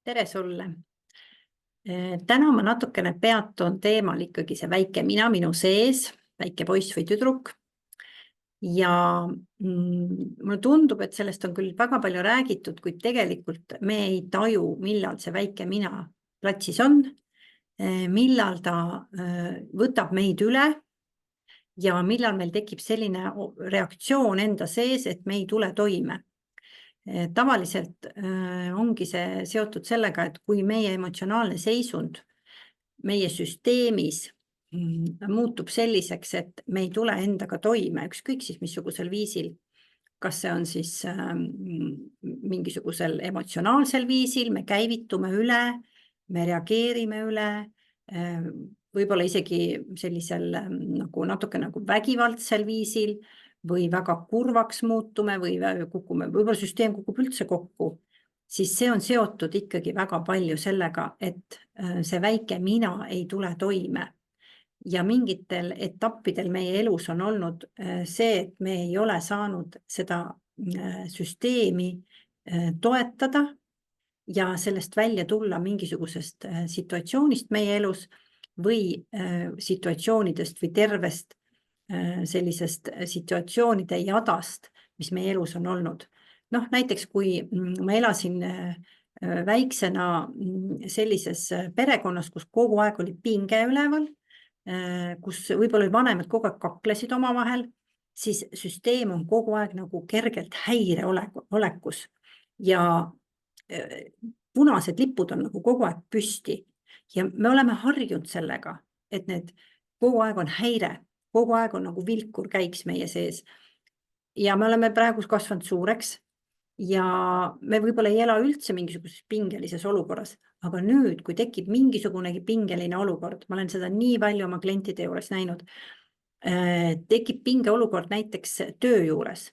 Tere sulle. Täna ma natukene peatun teemal ikkagi see väike mina minu sees, väike poiss või tüdruk. Ja mulle tundub, et sellest on küll väga palju räägitud, kuid tegelikult me ei taju, millal see väike mina platsis on, millal ta võtab meid üle ja millal meil tekib selline reaktsioon enda sees, et me ei tule toime. Tavaliselt ongi see seotud sellega, et kui meie emotsionaalne seisund meie süsteemis muutub selliseks, et me ei tule endaga toime, ükskõik siis missugusel viisil, kas see on siis mingisugusel emotsionaalsel viisil, me käivitume üle, me reageerime üle, võib-olla isegi sellisel natuke nagu vägivaldsel viisil, või väga kurvaks muutume või kukume, võib-olla süsteem kukub üldse kokku, siis see on seotud ikkagi väga palju sellega, et see väike mina ei tule toime. Ja mingitel etappidel meie elus on olnud see, et me ei ole saanud seda süsteemi toetada ja sellest välja tulla mingisugusest situatsioonist meie elus või situatsioonidest või tervest sellisest situatsioonide jadast, mis meie elus on olnud. Näiteks kui ma elasin väiksena sellises perekonnas, kus kogu aeg oli pinge üleval, kus võib-olla vanemad kogu aeg kaklesid omavahel, siis süsteem on kogu aeg nagu kergelt häireolekus ja punased lipud on nagu kogu aeg püsti ja me oleme harjunud sellega, et need kogu aeg on häire. Kogu aeg on nagu vilkur käiks meie sees. Ja me oleme praegu kasvanud suureks ja me võib-olla ei ela üldse mingisuguses pingelises olukorras, aga nüüd, kui tekib mingisugunegi pingeline olukord, ma olen seda nii palju oma klientide juures näinud, tekib pingeolukord näiteks töö juures,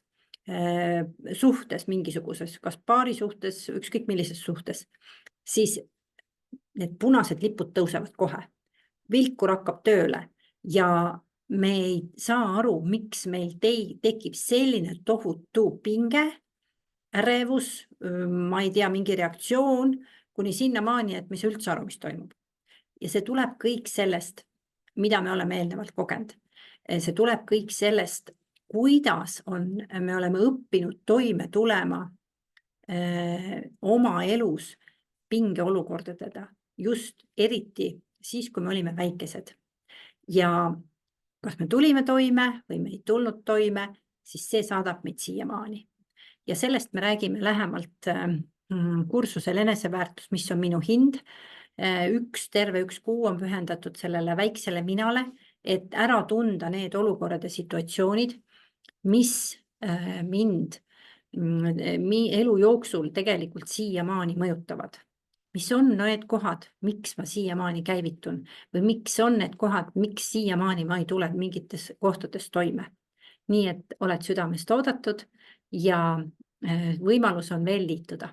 suhtes mingisuguses, kas paari suhtes, ükskõik millises suhtes, siis need punased lipud tõusevad kohe. Vilkur hakkab tööle ja me ei saa aru, miks meil tekib selline tohutu pinge, ärevus, ma ei tea, mingi reaktsioon, kuni sinnamaani, et me ei saa üldse aru, mis toimub. Ja see tuleb kõik sellest, mida me oleme eelnevalt kogenud. See tuleb kõik sellest, kuidas me oleme õppinud toime tulema oma elus pingeolukordadega, just eriti siis, kui me olime väikesed. Ja kas me tulime toime või me ei tulnud toime, siis see saadab meid siiamaani. Ja sellest me räägime lähemalt kursusel eneseväärtus, mis on minu hind. Terve üks kuu on pühendatud sellele väiksele minale, et ära tunda need olukorrad ja situatsioonid, mis mind elu jooksul tegelikult siiamaani mõjutavad. Mis on need kohad, miks ma siiamaani käivitun või miks on need kohad, miks siiamaani ma ei tule mingites kohtades toime. Nii et oled südamest oodatud ja võimalus on veel liituda.